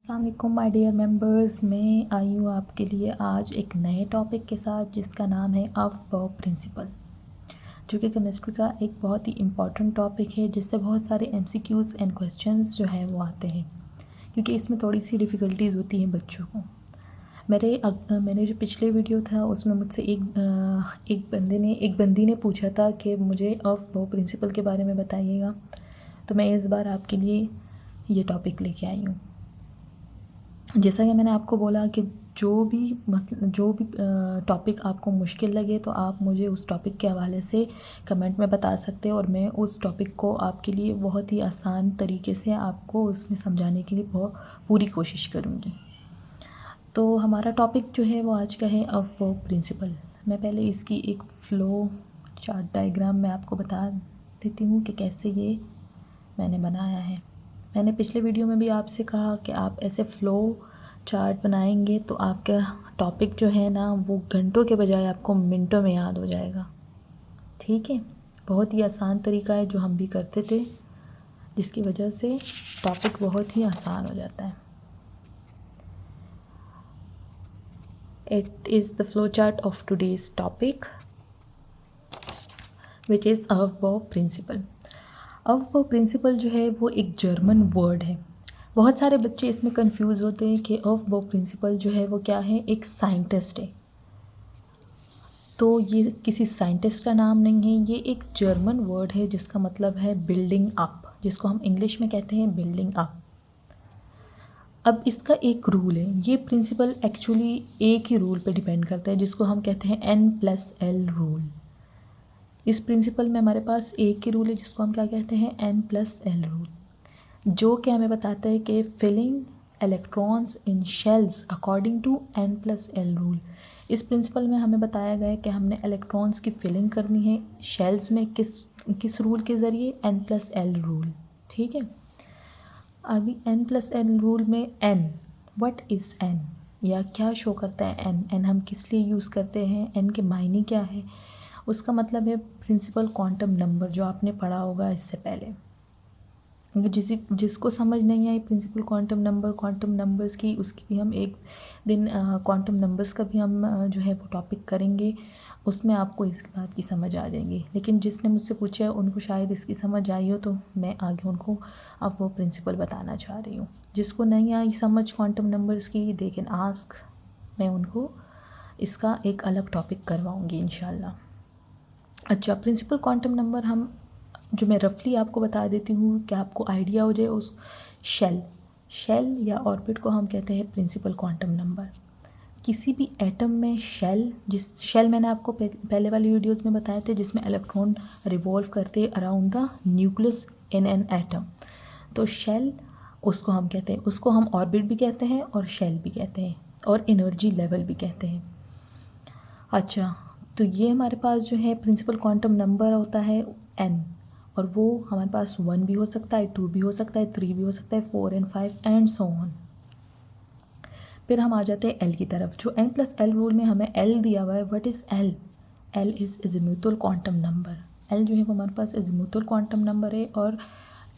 अस्सलामुअलैकुम my dear members, मैं आई हूँ आपके लिए आज एक नए टॉपिक के साथ जिसका नाम है अफबाउ प्रिंसिपल, जो कि केमिस्ट्री का एक बहुत ही इम्पॉर्टेंट टॉपिक है जिससे बहुत सारे एमसीक्यूज़ एंड क्वेश्चंस जो है वो आते हैं, क्योंकि इसमें थोड़ी सी डिफ़िकल्टीज़ होती हैं बच्चों को। मैंने जो पिछले वीडियो था उसमें मुझसे एक बंदी ने पूछा था कि मुझे अफबाउ प्रिंसिपल के बारे में बताइएगा, तो मैं इस बार आपके लिए ये टॉपिक लेके आई हूँ। जैसा कि मैंने आपको बोला कि जो भी टॉपिक आपको मुश्किल लगे तो आप मुझे उस टॉपिक के हवाले से कमेंट में बता सकते हैं और मैं उस टॉपिक को आपके लिए बहुत ही आसान तरीके से आपको उसमें समझाने के लिए बहुत पूरी कोशिश करूँगी। तो हमारा टॉपिक जो है वो आज का है अफबाउ प्रिंसिपल। मैं पहले इसकी एक फ़्लो चार्ट डायग्राम में आपको बता देती हूँ कि कैसे ये मैंने बनाया है। मैंने पिछले वीडियो में भी आपसे कहा कि आप ऐसे फ़्लो चार्ट बनाएंगे तो आपका टॉपिक जो है ना वो घंटों के बजाय आपको मिनटों में याद हो जाएगा। ठीक है, बहुत ही आसान तरीका है जो हम भी करते थे, जिसकी वजह से टॉपिक बहुत ही आसान हो जाता है। It is the flowchart of today's topic, which is Aufbau principle. Aufbau principle जो है वो एक जर्मन वर्ड है। बहुत सारे बच्चे इसमें कंफ्यूज होते हैं कि अफबाउ प्रिंसिपल जो है वो क्या है, एक साइंटिस्ट है। तो ये किसी साइंटिस्ट का नाम नहीं है, ये एक जर्मन वर्ड है जिसका मतलब है बिल्डिंग अप, जिसको हम इंग्लिश में कहते हैं बिल्डिंग अप। अब इसका एक रूल है, ये प्रिंसिपल एक्चुअली एक ही रूल पे डिपेंड करता है जिसको हम कहते हैं N+L रूल। इस प्रिंसिपल में हमारे पास एक ही रूल है जिसको हम क्या कहते हैं, N+L रूल, जो कि हमें बताता है कि filling electrons in shells according to N+L rule. इस प्रिंसिपल में हमें बताया गया है कि हमने इलेक्ट्रॉन्स की फिलिंग करनी है शेल्स में किस रूल के ज़रिए, N+L रूल। ठीक है, अभी N+L रूल में N, व्हाट इज़ N, या क्या शो करता है N हम किस लिए यूज़ करते हैं, N के मायने क्या है, उसका मतलब है प्रिंसिपल क्वांटम नंबर, जो आपने पढ़ा होगा इससे पहले। जिसको समझ नहीं आई प्रिंसिपल क्वांटम नंबर्स की, उसकी भी हम एक दिन क्वांटम नंबर्स का भी हम जो है वो टॉपिक करेंगे, उसमें आपको इसकी बात की समझ आ जाएगी। लेकिन जिसने मुझसे पूछा है उनको शायद इसकी समझ आई हो, तो मैं आगे उनको अब वो प्रिंसिपल बताना चाह रही हूँ। जिसको नहीं आई समझ क्वांटम नंबर्स की, दे कैन आस्क, मैं उनको इसका एक अलग टॉपिक करवाऊँगी इंशाल्लाह। अच्छा, प्रिंसिपल क्वांटम नंबर हम जो मैं रफली आपको बता देती हूँ कि आपको आइडिया हो जाए। उस शेल या ऑर्बिट को हम कहते हैं प्रिंसिपल क्वांटम नंबर। किसी भी एटम में शेल मैंने आपको पहले वाली वीडियोस में बताए थे, जिसमें इलेक्ट्रॉन रिवॉल्व करते हैं around the nucleus in an atom, तो शेल उसको हम कहते हैं, उसको हम ऑर्बिट भी कहते हैं और शेल भी कहते हैं और एनर्जी लेवल भी कहते हैं। अच्छा, तो ये हमारे पास जो है प्रिंसिपल क्वांटम नंबर होता है n, और वो हमारे पास 1 भी हो सकता है, 2 भी हो सकता है, 3 भी हो सकता है, 4 and 5 एंड सो ऑन। फिर हम आ जाते हैं L की तरफ, जो N+L रूल में हमें L दिया हुआ है। What is L? L is azimuthal quantum number. L जो है वो हमारे पास एजीमुथल क्वांटम नंबर है, और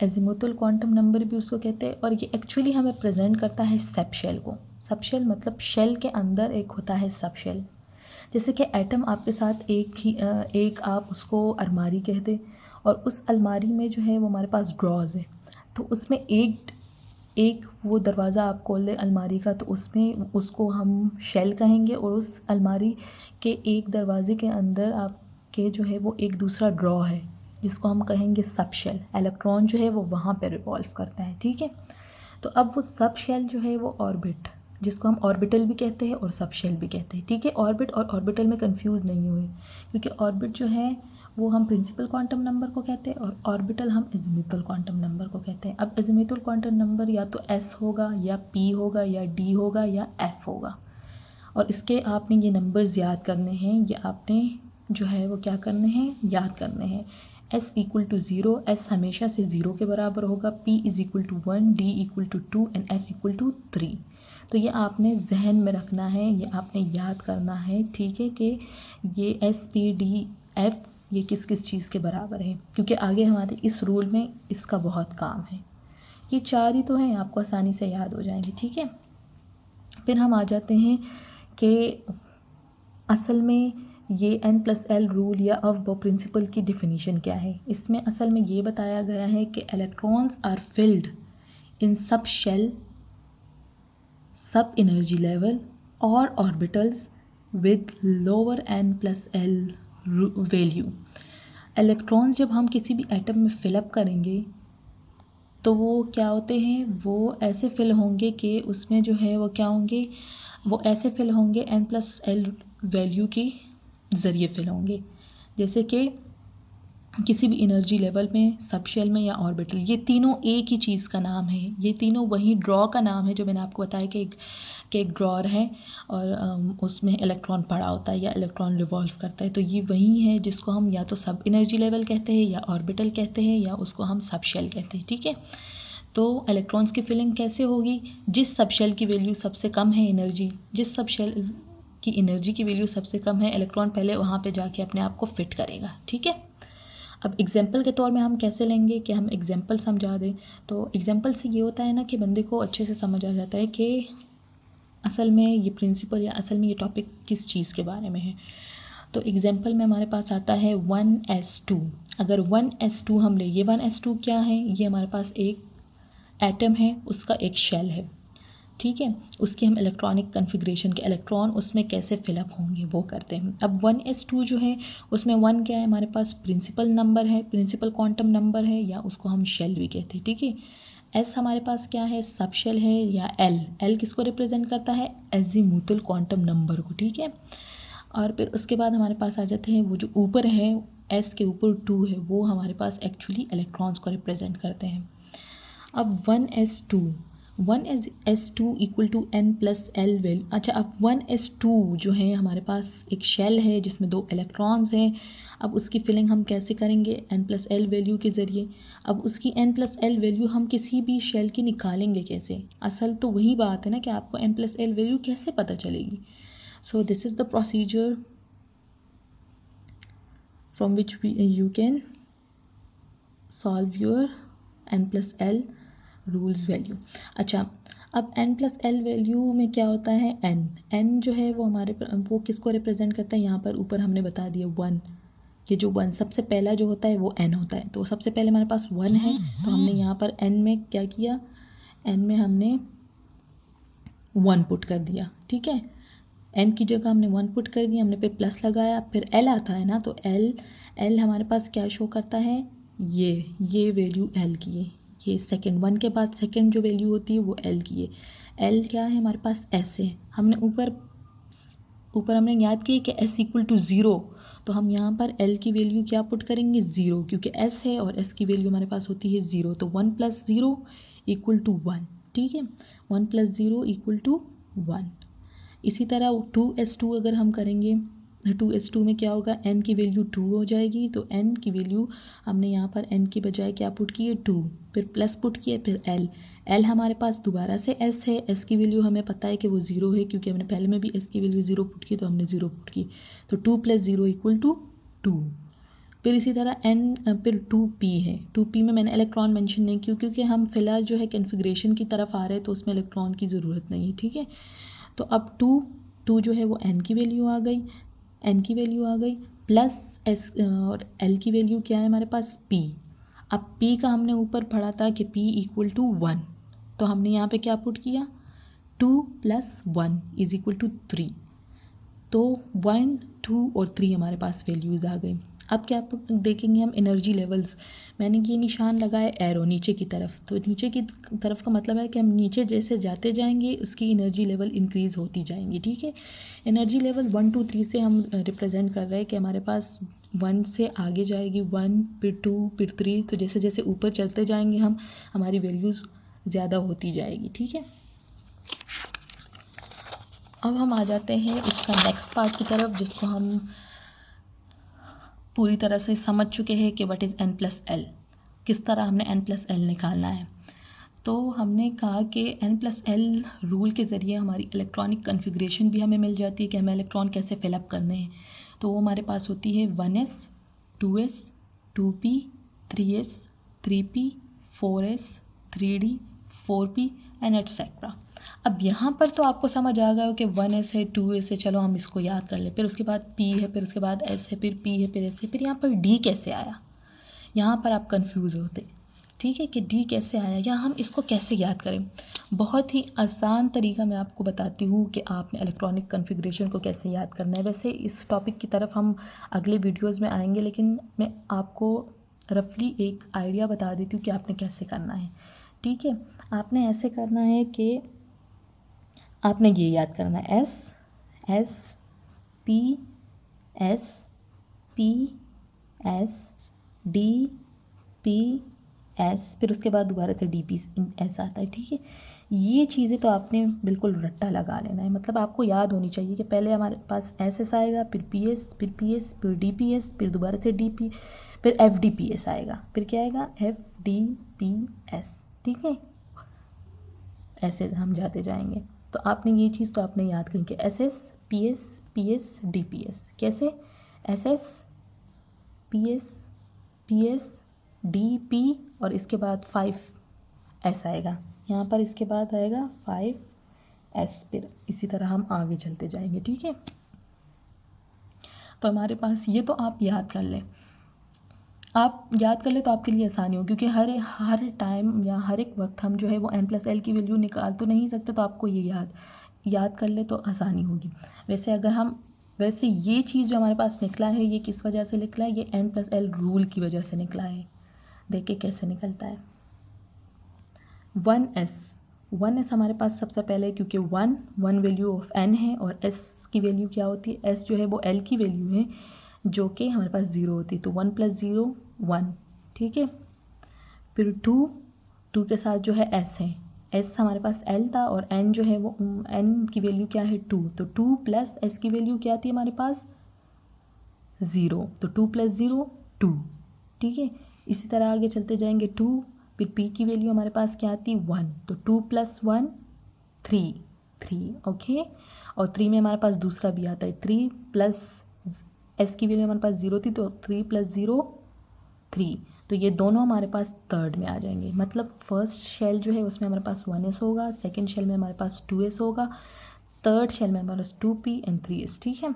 एजीमुथल क्वांटम नंबर भी उसको कहते हैं, और ये एक्चुअली हमें प्रेजेंट करता है सब शेल को। सब शेल मतलब शेल के अंदर एक होता है सब शेल। जैसे कि एटम आपके साथ एक आप उसको अलमारी कह दें, और उस अलमारी में जो है वो हमारे पास ड्रॉज है, तो उसमें एक वो दरवाज़ा आप खोल लें अलमारी का, तो उसमें उसको हम शेल कहेंगे, और उस अलमारी के एक दरवाज़े के अंदर आपके जो है वो एक दूसरा ड्रॉ है, जिसको हम कहेंगे सब शेल। इलेक्ट्रॉन जो है वो वहाँ पे रिवॉल्व करता है। ठीक है, तो अब वो सब शेल जो है वो ऑर्बिट, जिसको हम ऑर्बिटल भी कहते हैं और सब शेल भी कहते हैं। ठीक है, ऑर्बिट और ऑर्बिटल में कंफ्यूज नहीं हुए, क्योंकि ऑर्बिट जो है वो हम प्रिंसिपल क्वांटम नंबर को कहते हैं और ऑर्बिटल हम एजीमुथल क्वांटम नंबर को कहते हैं। अब एजीमुथल क्वांटम नंबर या तो S होगा या P होगा या D होगा या F होगा, और इसके आपने ये नंबर्स याद करने हैं, ये आपने जो है वो क्या करने हैं, याद करने हैं। S = 0, S हमेशा से 0 के बराबर होगा, P = 1, D = 2 एंड F = 3। तो ये आपने जहन में रखना है, ये आपने याद करना है। ठीक है, कि ये S P D F ये किस किस चीज़ के बराबर है, क्योंकि आगे हमारे इस रूल में इसका बहुत काम है। ये 4 ही तो हैं, आपको आसानी से याद हो जाएंगे, ठीक है। फिर हम आ जाते हैं कि असल में ये n+l रूल या अफ प्रिंसिपल की डिफिनीशन क्या है। इसमें असल में ये बताया गया है कि इलेक्ट्रॉन्स आर फिल्ड इन सब शेल, सब एनर्जी लेवल और orbitals with lower n+l value. Electrons जब हम किसी भी एटम में फिलअप करेंगे तो वो क्या होते हैं, वो ऐसे फिल होंगे कि उसमें जो है वो क्या होंगे, वो ऐसे फिल होंगे n+l वैल्यू के ज़रिए फिल होंगे। जैसे कि किसी भी एनर्जी लेवल में, सब शेल में या ऑर्बिटल, ये तीनों एक ही चीज़ का नाम है, ये तीनों वही ड्रॉ का नाम है जो मैंने आपको बताया कि एक ड्रॉर है और उसमें इलेक्ट्रॉन पड़ा होता है या इलेक्ट्रॉन रिवॉल्व करता है, तो ये वही है जिसको हम या तो सब एनर्जी लेवल कहते हैं या ऑर्बिटल कहते हैं या उसको हम सब शेल कहते हैं, ठीक है। तो इलेक्ट्रॉन्स की फिलिंग कैसे होगी, जिस सब शेल की वैल्यू सबसे कम है एनर्जी, जिस सब शेल की एनर्जी की वैल्यू सबसे कम है, इलेक्ट्रॉन पहले वहाँ पे जाके अपने आप को फिट करेगा, ठीक है। अब एग्जाम्पल के तौर में हम कैसे लेंगे कि हम एग्जाम्पल समझा दें, तो एग्जाम्पल से ये होता है ना कि बंदे को अच्छे से समझ आ जाता है कि असल में ये प्रिंसिपल या असल में ये टॉपिक किस चीज़ के बारे में है। तो एग्जाम्पल में हमारे पास आता है 1s2। अगर 1s2 हम ले, ये 1s2 क्या है, ये हमारे पास एक एटम है, उसका एक शेल है, ठीक है। उसकी हम इलेक्ट्रॉनिक कन्फिग्रेशन के इलेक्ट्रॉन उसमें कैसे फिलअप होंगे वो करते हैं। अब 1s2 जो है उसमें 1 क्या है, हमारे पास प्रिंसिपल नंबर है, प्रिंसिपल क्वांटम नंबर है या उसको हम शेल भी कहते हैं, ठीक है। एस हमारे पास क्या है, सब शेल है, या एल किसको रिप्रेजेंट करता है, एजीमुथल क्वांटम नंबर को, ठीक है। और फिर उसके बाद हमारे पास आ जाते हैं वो जो ऊपर है, एस के ऊपर 2 है, वो हमारे पास एक्चुअली इलेक्ट्रॉन्स को रिप्रेजेंट करते हैं। अब 1s2 equal to n+l value. अच्छा, अब 1s2 जो है हमारे पास एक शेल है जिसमें 2 इलेक्ट्रॉन्स हैं। अब उसकी फिलिंग हम कैसे करेंगे, n+l वैल्यू के ज़रिए। अब उसकी n+l वैल्यू हम किसी भी शेल की निकालेंगे कैसे, असल तो वही बात है ना कि आपको n+l वैल्यू कैसे पता चलेगी। So this is the procedure from which you can solve your n+l rules value. अच्छा, अब n+l वैल्यू में क्या होता है, n जो है वो हमारे वो किसको रिप्रेजेंट करता है, यहाँ पर ऊपर हमने बता दिया 1, ये जो 1 सबसे पहला जो होता है वो n होता है, तो सबसे पहले हमारे पास 1 है, तो हमने यहाँ पर n में क्या किया, n में हमने 1 पुट कर दिया, ठीक है। n की जगह हमने 1 पुट कर दिया, हमने फिर प्लस लगाया, फिर l आता है ना, तो l हमारे पास क्या शो करता है, ये वैल्यू l की है, ये सेकंड 1 के बाद सेकंड जो वैल्यू होती है वो l की है। l क्या है हमारे पास, s है। हमने ऊपर हमने याद किया कि s इक्वल टू 0, तो हम यहाँ पर l की वैल्यू क्या पुट करेंगे, 0, क्योंकि s है और s की वैल्यू हमारे पास होती है 0, तो 1 + 0 इक्वल टू 1, ठीक है। 1 + 0 इक्वल टू 1। इसी तरह 2s2 अगर हम करेंगे, 2s2 में क्या होगा, n की वैल्यू 2 हो जाएगी, तो n की वैल्यू हमने यहाँ पर n की बजाय क्या पुट की है, 2, फिर प्लस पुट किया, फिर l हमारे पास दोबारा से s है, s की वैल्यू हमें पता है कि वो 0 है क्योंकि हमने पहले में भी s की वैल्यू 0 पुट की, तो हमने 0 पुट की, तो 2 + 0 इक्वल टू 2। फिर इसी तरह फिर 2p है, 2p में मैंने इलेक्ट्रॉन मेंशन नहीं किया क्योंकि हम फिलहाल जो है कन्फिग्रेशन की तरफ आ रहे हैं, तो उसमें इलेक्ट्रॉन की ज़रूरत नहीं है, ठीक है। तो अब 2 जो है वो n की वैल्यू आ गई, प्लस s और l की वैल्यू क्या है हमारे पास, p। अब p का हमने ऊपर पढ़ा था कि p इक्वल टू 1, तो हमने यहाँ पे क्या पुट किया, 2 + 1 = 3, तो 1, 2 और 3 हमारे पास वैल्यूज़ आ गई। अब क्या देखेंगे हम, एनर्जी लेवल्स। मैंने ये निशान लगाया एरो नीचे की तरफ, तो नीचे की तरफ का मतलब है कि हम नीचे जैसे जाते जाएंगे उसकी एनर्जी लेवल इंक्रीज़ होती जाएंगी, ठीक है। एनर्जी लेवल 1, 2, 3 से हम रिप्रेजेंट कर रहे हैं कि हमारे पास 1 से आगे जाएगी 1, फिर 2, फिर 3, तो जैसे जैसे ऊपर चलते जाएंगे हम, हमारी वैल्यूज़ ज़्यादा होती जाएगी, ठीक है। अब हम आ जाते हैं इसका नेक्स्ट पार्ट की तरफ, जिसको हम पूरी तरह से समझ चुके हैं कि व्हाट इज़ n+l, किस तरह हमने n+l निकालना है। तो हमने कहा कि n+l रूल के ज़रिए हमारी इलेक्ट्रॉनिक कन्फिग्रेशन भी हमें मिल जाती है कि हमें इलेक्ट्रॉन कैसे फिलअप करने हैं। तो वो हमारे पास होती है 1s, 2s, 2p, 3s, 3p, 4s, 3D, 4P and etcetera. अब यहाँ पर तो आपको समझ आ गया हो कि 1s है, 2s है, चलो हम इसको याद कर ले। फिर उसके बाद P है, फिर उसके बाद S है, फिर P है, फिर S है, फिर यहाँ पर D कैसे आया, यहाँ पर आप कंफ्यूज होते, ठीक है, कि D कैसे आया या हम इसको कैसे याद करें। बहुत ही आसान तरीका मैं आपको बताती हूँ कि आपने इलेक्ट्रॉनिक कॉन्फ़िगरेशन को कैसे याद करना है। वैसे इस टॉपिक की तरफ हम अगले वीडियोज़ में आएंगे, लेकिन मैं आपको रफली एक आइडिया बता देती हूँ कि आपने कैसे करना है, ठीक है। आपने ऐसे करना है कि आपने ये याद करना है, S P S P S D P S, फिर उसके बाद दोबारा से D P S आता है, ठीक है। ये चीज़ें तो आपने बिल्कुल रट्टा लगा लेना है, मतलब आपको याद होनी चाहिए कि पहले हमारे पास SS आएगा, फिर PS, फिर PS, फिर DPS, फिर दोबारा से DP, फिर FDPS आएगा, फिर क्या आएगा FDPS, ठीक है। ऐसे हम जाते जाएंगे। तो आपने ये चीज़ तो आपने याद करें कि SS PS PS DPS, कैसे SS PS PS DP और इसके बाद 5S आएगा यहाँ पर, इसके बाद आएगा 5S, फिर इसी तरह हम आगे चलते जाएंगे, ठीक है। तो हमारे पास ये तो आप याद कर लें, आप याद कर ले तो आपके लिए आसानी हो, क्योंकि हर टाइम या हर एक वक्त हम जो है वो n+l की वैल्यू निकाल तो नहीं सकते, तो आपको ये याद कर ले तो आसानी होगी। वैसे ये चीज़ जो हमारे पास निकला है ये किस वजह से निकला है, ये n+l रूल की वजह से निकला है। देखिए कैसे निकलता है। 1s हमारे पास सबसे पहले, क्योंकि 1 वैल्यू ऑफ n है और s की वैल्यू क्या होती है, s जो है वो l की वैल्यू है जो कि हमारे पास 0 होती है, तो 1 + 0 1, ठीक है। फिर 2 के साथ जो है s है, s हमारे पास l था और n जो है वो n की वैल्यू क्या है 2, तो 2 + s की वैल्यू क्या आती है हमारे पास 0, तो 2 + 0 2, ठीक है। इसी तरह आगे चलते जाएंगे 2, फिर p की वैल्यू हमारे पास क्या आती है 1, तो 2 + 1 3, ओके। और 3 में हमारे पास दूसरा भी आता है 3 + s की वैल्यू हमारे पास 0 थी, तो 3 + 0 3, तो ये दोनों हमारे पास थर्ड में आ जाएंगे। मतलब फर्स्ट शेल जो है उसमें हमारे पास 1s होगा, सेकंड शेल में हमारे पास 2s होगा, थर्ड शेल में हमारे पास 2p एंड 3s, ठीक है।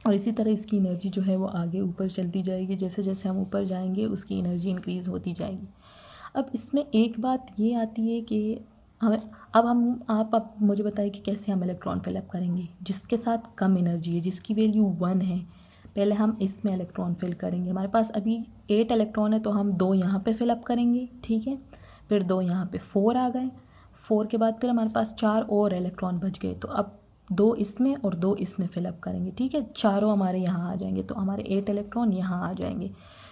और इसी तरह इसकी एनर्जी जो है वो आगे ऊपर चलती जाएगी, जैसे जैसे हम ऊपर जाएंगे उसकी एनर्जी इंक्रीज़ होती जाएगी। अब इसमें एक बात ये आती है कि आप मुझे बताइए कि कैसे हम इलेक्ट्रॉन फिलअप करेंगे। जिसके साथ कम एनर्जी है, जिसकी वैल्यू 1 है, पहले हम इसमें इलेक्ट्रॉन फिल करेंगे। हमारे पास अभी 8 इलेक्ट्रॉन है, तो हम 2 यहाँ पे फिलअप करेंगे, ठीक है। फिर 2 यहाँ पे 4 आ गए, 4 के बाद फिर हमारे पास 4 और इलेक्ट्रॉन बच गए, तो अब 2 इसमें और 2 इसमें फिलअप करेंगे, ठीक है। चारों हमारे यहाँ आ जाएंगे, तो हमारे 8 इलेक्ट्रॉन यहाँ आ जाएंगे,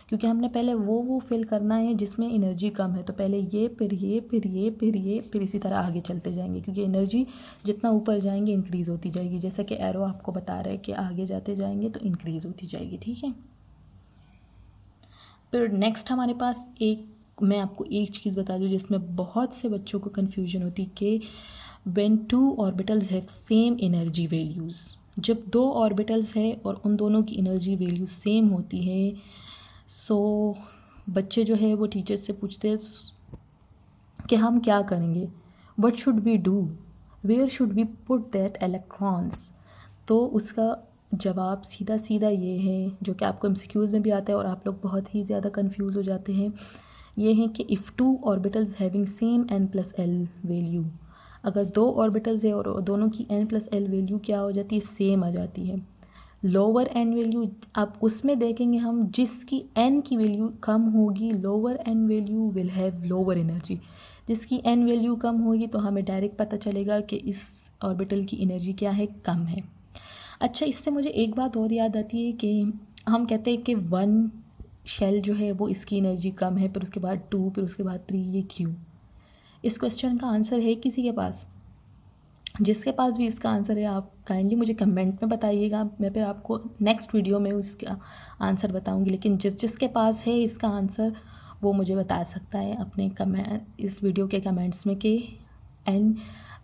क्योंकि हमने पहले वो फिल करना है जिसमें एनर्जी कम है। तो पहले ये, फिर ये, फिर ये, फिर ये, फिर इसी तरह आगे चलते जाएंगे, क्योंकि एनर्जी जितना ऊपर जाएंगे इंक्रीज़ होती जाएगी। जैसा कि एरो आपको बता रहा है कि आगे जाते जाएंगे तो इंक्रीज़ होती जाएगी, ठीक है। फिर नेक्स्ट हमारे पास मैं आपको एक चीज़ बता दूँ जिसमें बहुत से बच्चों को कन्फ्यूजन होती कि when 2 orbitals have same energy values, जब 2 ऑर्बिटल्स है और उन दोनों की एनर्जी वैल्यू सेम होती है, सो बच्चे जो है वो टीचर से पूछते हैं कि हम क्या करेंगे, what should we do, where should we put that electrons. तो उसका जवाब सीधा सीधा ये है, जो कि आपको MCQs में भी आता है और आप लोग बहुत ही ज़्यादा कंफ्यूज हो जाते हैं, ये है कि if 2 orbitals having same n+l value, अगर 2 ऑर्बिटल्स है और दोनों की n+l वैल्यू क्या हो जाती है, सेम आ जाती है। लोअर n वैल्यू आप उसमें देखेंगे हम, जिसकी n की वैल्यू कम होगी, lower n value will have lower energy. जिसकी n वैल्यू कम होगी तो हमें डायरेक्ट पता चलेगा कि इस ऑर्बिटल की एनर्जी क्या है, कम है। अच्छा, इससे मुझे एक बात और याद आती है कि हम कहते हैं कि 1 शेल जो है वो इसकी एनर्जी कम है, फिर उसके बाद 2, फिर उसके बाद 3, ये क्यों? इस क्वेश्चन का आंसर है किसी के पास? जिसके पास भी इसका आंसर है आप काइंडली मुझे कमेंट में बताइएगा, मैं फिर आपको नेक्स्ट वीडियो में उसका आंसर बताऊंगी। लेकिन जिसके पास है इसका आंसर वो मुझे बता सकता है अपने इस वीडियो के कमेंट्स में कि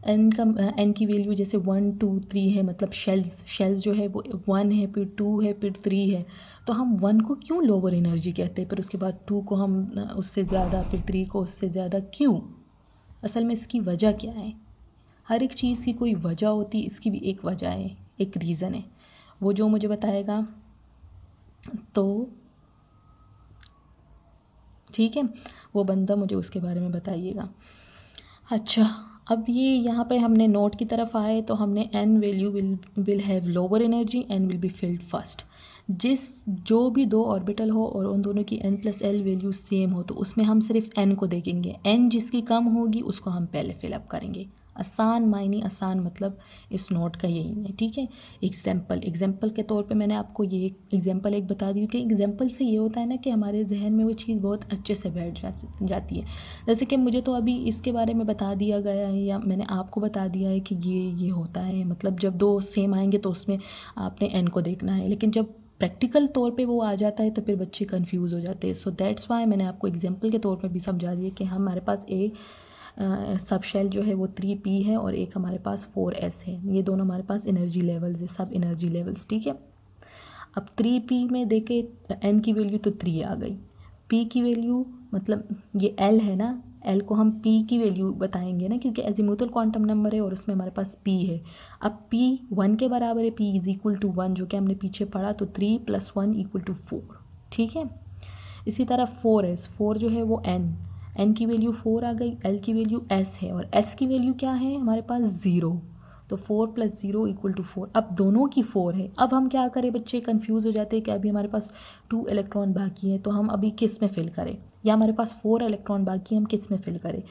एन की वैल्यू जैसे 1 2 3 है, मतलब शेल्स जो है वो 1 है, फिर 2 है, फिर 3 है। तो हम 1 को क्यों लोअर एनर्जी कहते हैं, फिर उसके बाद 2 को हम उससे ज़्यादा, फिर 3 को उससे ज़्यादा क्यों? असल में इसकी वजह क्या है? हर एक चीज़ की कोई वजह होती है, इसकी भी एक वजह है, एक रीज़न है। वो जो मुझे बताएगा तो ठीक है, वो बंदा मुझे उसके बारे में बताइएगा। अच्छा, अब ये यहाँ पे हमने नोट की तरफ आए तो हमने n value will have lower energy and will be filled first. जो भी दो ऑर्बिटल हो और उन दोनों की n+l वैल्यू सेम हो तो उसमें हम सिर्फ n को देखेंगे, n जिसकी कम होगी उसको हम पहले फिलअप करेंगे। आसान मायने आसान मतलब इस नोट का यही है, ठीक है। एग्जाम्पल के तौर पे मैंने आपको ये एग्जाम्पल एक बता दी कि एग्जाम्पल से ये होता है ना कि हमारे जहन में वो चीज़ बहुत अच्छे से बैठ जाती है। जैसे कि मुझे तो अभी इसके बारे में बता दिया गया है या मैंने आपको बता दिया है कि ये होता है, मतलब जब दो सेम आएंगे तो उसमें आपने n को देखना है, लेकिन जब प्रैक्टिकल तौर पे वो आ जाता है तो फिर बच्चे कंफ्यूज हो जाते हैं। सो दैट्स वाई मैंने आपको एग्जांपल के तौर पे भी समझा दिया कि हमारे पास एक सब शेल जो है वो 3p है और एक हमारे पास 4s है। ये दोनों हमारे पास एनर्जी लेवल्स है, सब एनर्जी लेवल्स, ठीक है। अब 3p में देखे n की वैल्यू तो 3 आ गई, p की वैल्यू मतलब ये l है ना, l को हम p की वैल्यू बताएंगे ना क्योंकि एजीमुथल क्वांटम नंबर है और उसमें हमारे पास p है। अब p 1 के बराबर है, p इज़ इक्वल टू 1 जो कि हमने पीछे पढ़ा, तो 3 + 1 = 4, ठीक है। इसी तरह 4 जो है वो n की वैल्यू 4 आ गई, l की वैल्यू s है और s की वैल्यू क्या है हमारे पास 0, तो 4 + 0 = 4। अब दोनों की 4 है, अब हम क्या करें, बच्चे कंफ्यूज हो जाते हैं कि अभी हमारे पास 2 इलेक्ट्रॉन बाकी है तो हम अभी किस में फिल करें, या हमारे पास 4 इलेक्ट्रॉन बाकी हम किस में फिल करें।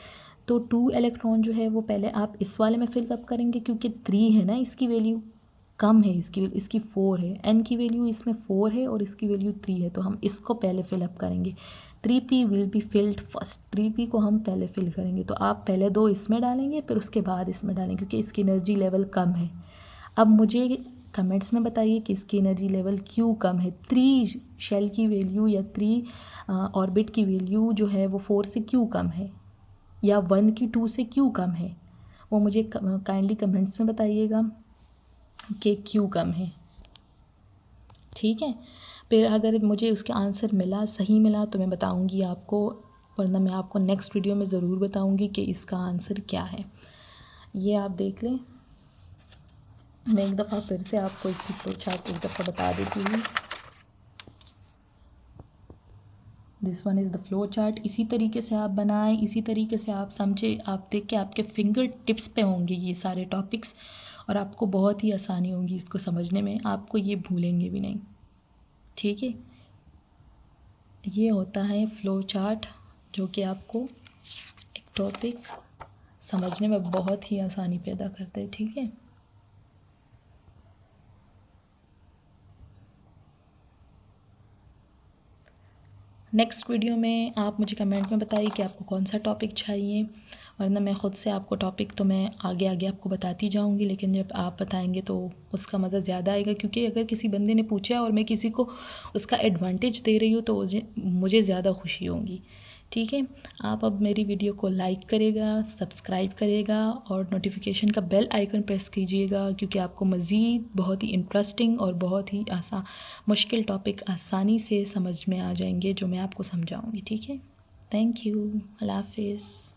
तो 2 इलेक्ट्रॉन जो है वो पहले आप इस वाले में फिलअप करेंगे क्योंकि 3 है ना इसकी वैल्यू, कम है इसकी 4 है, n की वैल्यू इसमें 4 है और इसकी वैल्यू 3 है, तो हम इसको पहले फिलअप करेंगे। 3p will be filled first, 3p को हम पहले फिल करेंगे, तो आप पहले 2 इसमें डालेंगे फिर उसके बाद इसमें डालेंगे क्योंकि इसकी एनर्जी लेवल कम है। अब मुझे कमेंट्स में बताइए कि इसकी एनर्जी लेवल क्यों कम है, 3 शेल की वैल्यू या 3 ऑर्बिट की वैल्यू जो है वो 4 से क्यों कम है या 1 की 2 से क्यों कम है, वो मुझे काइंडली कमेंट्स में बताइएगा कि क्यों कम है, ठीक है। फिर अगर मुझे उसका आंसर मिला, सही मिला, तो मैं बताऊंगी आपको, वरना मैं आपको नेक्स्ट वीडियो में ज़रूर बताऊंगी कि इसका आंसर क्या है। ये आप देख लें, मैं एक दफ़ा फिर से आपको इसकी फ्लो चार्ट एक दफ़ा बता देती हूँ। This one is the flow chart. इसी तरीके से आप बनाएं, इसी तरीके से आप समझे, आप देख के आपके फिंगर टिप्स पे होंगे ये सारे टॉपिक्स और आपको बहुत ही आसानी होगी इसको समझने में, आपको ये भूलेंगे भी नहीं, ठीक है। ये होता है फ्लो चार्ट जो कि आपको एक टॉपिक समझने में बहुत ही आसानी पैदा करता है, ठीक है। नेक्स्ट वीडियो में आप मुझे कमेंट में बताइए कि आपको कौन सा टॉपिक चाहिए, वरना मैं ख़ुद से आपको टॉपिक तो मैं आगे आगे आपको बताती जाऊंगी, लेकिन जब आप बताएंगे तो उसका मज़ा ज़्यादा आएगा, क्योंकि अगर किसी बंदे ने पूछा और मैं किसी को उसका एडवांटेज दे रही हूँ तो मुझे ज़्यादा खुशी होगी, ठीक है। आप अब मेरी वीडियो को लाइक करेगा, सब्सक्राइब करेगा और नोटिफिकेशन का बेल आइकन प्रेस कीजिएगा, क्योंकि आपको मज़ीद बहुत ही इंटरेस्टिंग और बहुत ही मुश्किल टॉपिक आसानी से समझ में आ जाएंगे जो मैं आपको समझाऊंगी, ठीक है। थैंक यू, अल्लाह हाफिज़।